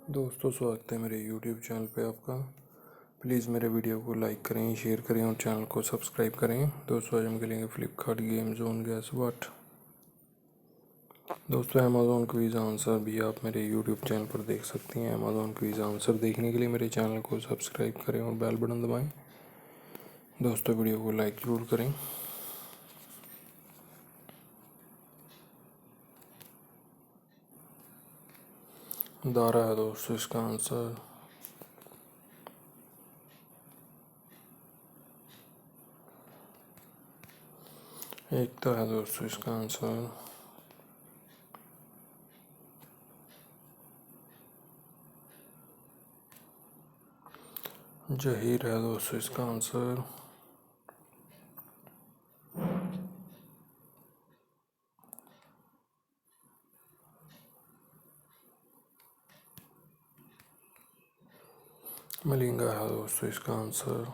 दोस्तों, स्वागत है मेरे YouTube चैनल पे आपका। प्लीज़ मेरे वीडियो को लाइक करें, शेयर करें और चैनल को सब्सक्राइब करें। दोस्तों, आज हम खेलेंगे Flipkart game zone gas what. दोस्तों, अमेज़ॉन क्विज़ आंसर भी आप मेरे YouTube चैनल पर देख सकती हैं। अमेज़ॉन क्विज़ आंसर देखने के लिए मेरे चैनल को सब्सक्राइब करें और बेल बटन दबाएँ। दोस्तों, वीडियो को लाइक ज़रूर करें। दारा है दोस्तों इसका आंसर। एकता है दोस्तों इसका आंसर। जहीर है दोस्तों इसका आंसर। मलिंगा है दोस्तों इसका आंसर।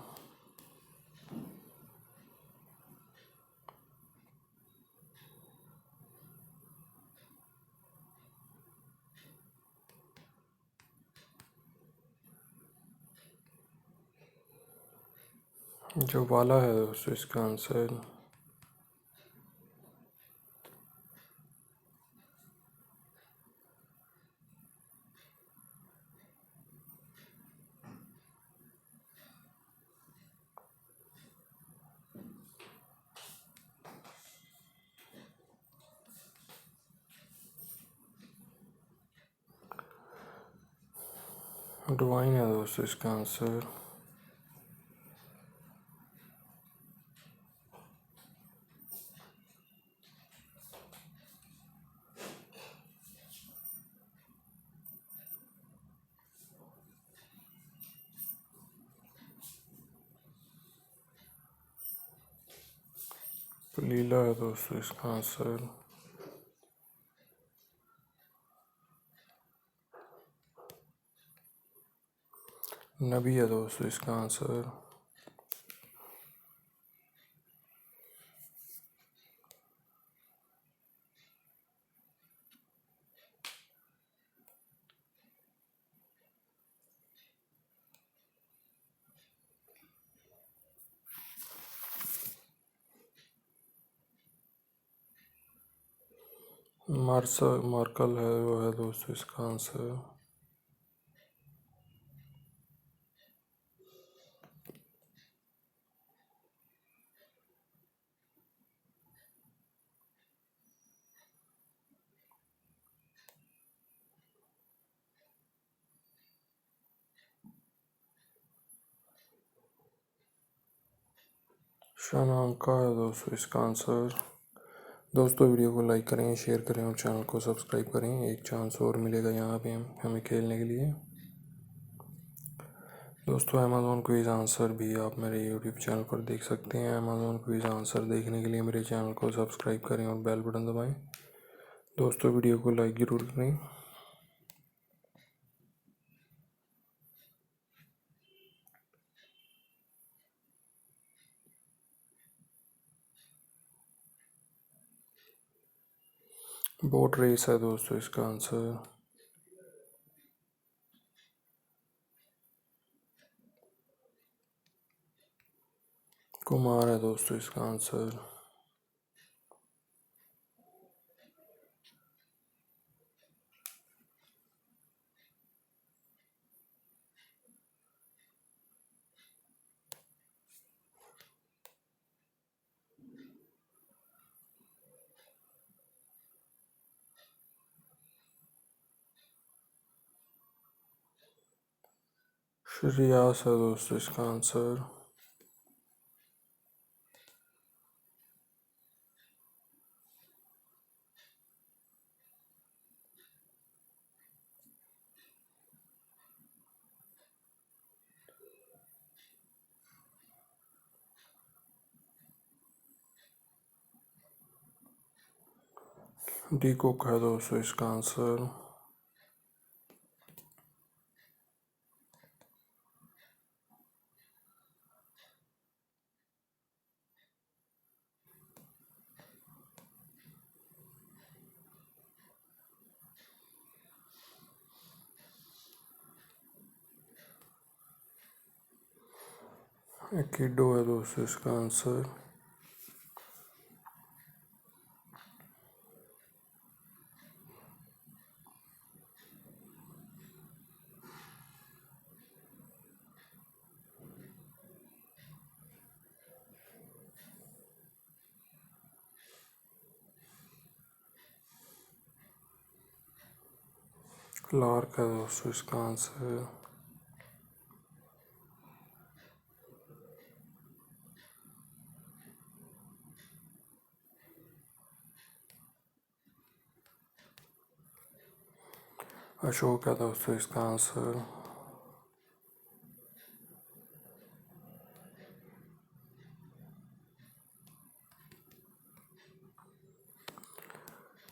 जो वाला है दोस्तों इसका आंसर। डिवाइन है दोस्तों इसका आंसर। लीला है दोस्तों इसका आंसर। नबी है दोस्तों इसका आंसर। मार्कल है वो है दोस्तों इसका आंसर। शनांका है दोस्तों इसका आंसर। दोस्तों, वीडियो को लाइक करें, शेयर करें और चैनल को सब्सक्राइब करें। एक चांस और मिलेगा यहाँ पे हमें खेलने के लिए। दोस्तों, अमेज़ॉन क्विज़ आंसर भी आप मेरे YouTube चैनल पर देख सकते हैं। अमेज़ॉन क्विज़ आंसर देखने के लिए मेरे चैनल को सब्सक्राइब करें और बेल बटन दबाएं। दोस्तों, वीडियो को लाइक ज़रूर करें। बोट रेस है दोस्तों इसका आंसर। कुमार है दोस्तों इसका आंसर। श्रेयास है दोस्तों इसका आंसर। डी कुक है दोस्तों इसका आंसर। एकिडो है दोस्तों इसका आंसर। क्लार्क है दोस्तों इसका आंसर। अशोक है दोस्तों इसका आंसर।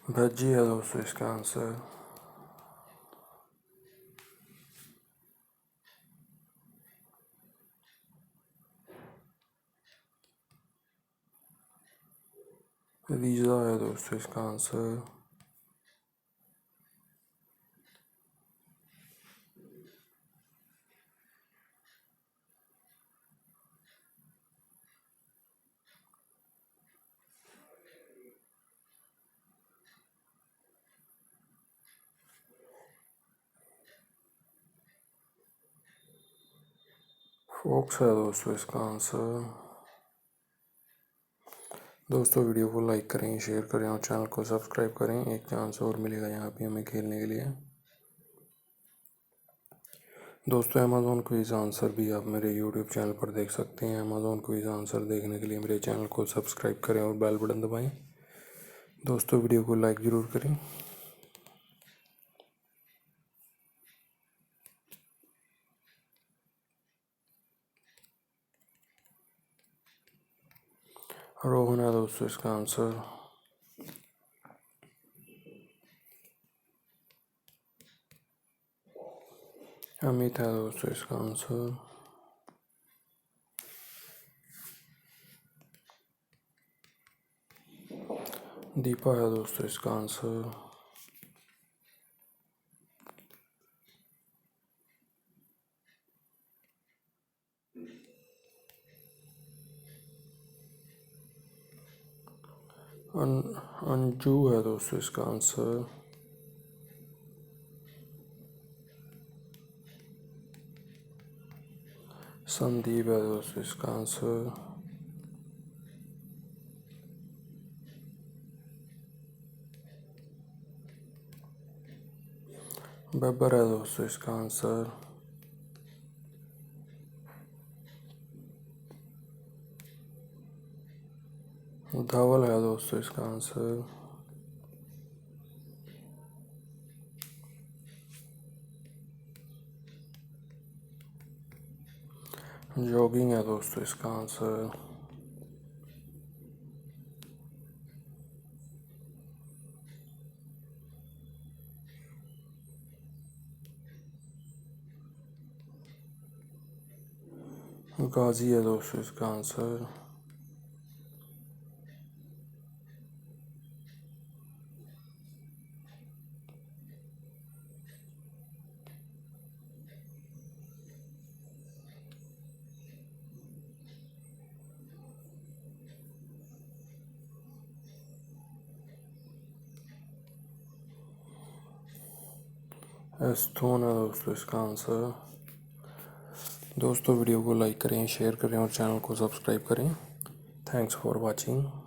भज्जी है दोस्तों इसका आंसर। रीजा है दोस्तों इसका आंसर। फोक्स है दोस्तों इसका आंसर। दोस्तों वीडियो को लाइक करें, शेयर करें और चैनल को सब्सक्राइब करें। एक चांस और मिलेगा यहाँ पे हमें खेलने के लिए। दोस्तों अमेज़ॉन क्विज आंसर भी आप मेरे यूट्यूब चैनल पर देख सकते हैं। अमेज़ॉन क्विज आंसर देखने के लिए मेरे चैनल को सब्सक्राइब करें और बेल बटन दबाएं। दोस्तों वीडियो को लाइक ज़रूर करें। रोहन है दोस्तों इसका आंसर। अमित है दोस्तों इसका आंसर। दीपा है दोस्तों इसका आंसर। अंजू है दोस्तों इसका आंसर। संदीप है दोस्तों इसका आंसर। बब्बर है दोस्तों इसका आंसर। धवल है दोस्तों इसका आंसर। जॉगिंग है दोस्तों इसका आंसर। गाजी है दोस्तों इसका आंसर। एस्थोन है दोस्तों इसका आंसर। दोस्तों वीडियो को लाइक करें, शेयर करें और चैनल को सब्सक्राइब करें। Thanks for watching.